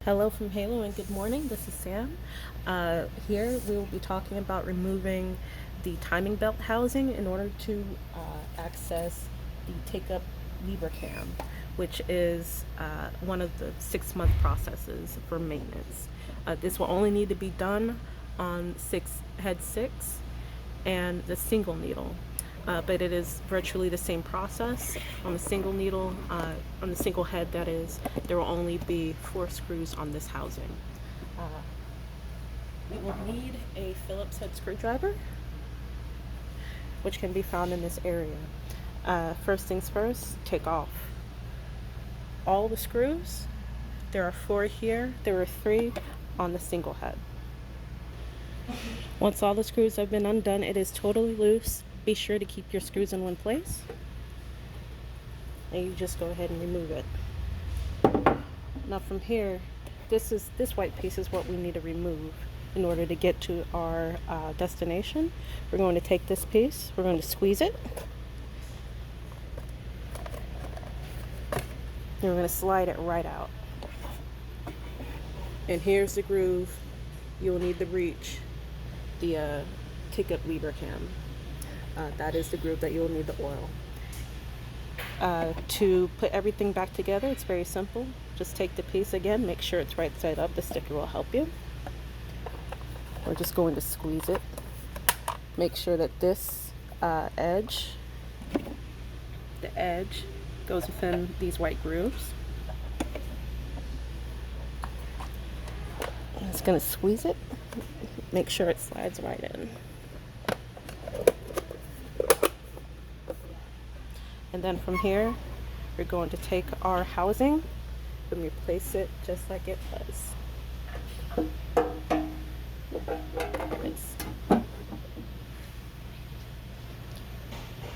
Hello from Halo and good morning. This is Sam. Here we will be talking about removing the timing belt housing in order to access the take-up lever cam, which is one of the 6-month processes for maintenance. This will only need to be done on head 6 and the single needle. But it is virtually the same process. On the single needle, on the single head, that is, there will only be 4 screws on this housing. We will need a Phillips head screwdriver, which can be found in this area. First things first, take off all the screws. There are 4 here. There are 3 on the single head. Once all the screws have been undone, it is totally loose. Be sure to keep your screws in one place, and you just go ahead and remove it. Now from here, this white piece is what we need to remove in order to get to our destination. We're going to take this piece, we're going to squeeze it, and we're going to slide it right out. And here's the groove you'll need to reach the take-up lever cam. That is the groove that you'll need to oil. To put everything back together, it's very simple. Just take the piece again, make sure it's right side up. The sticker will help you. We're just going to squeeze it. Make sure that this edge goes within these white grooves. I'm just going to squeeze it. Make sure it slides right in. And then from here, we're going to take our housing and replace it just like it was.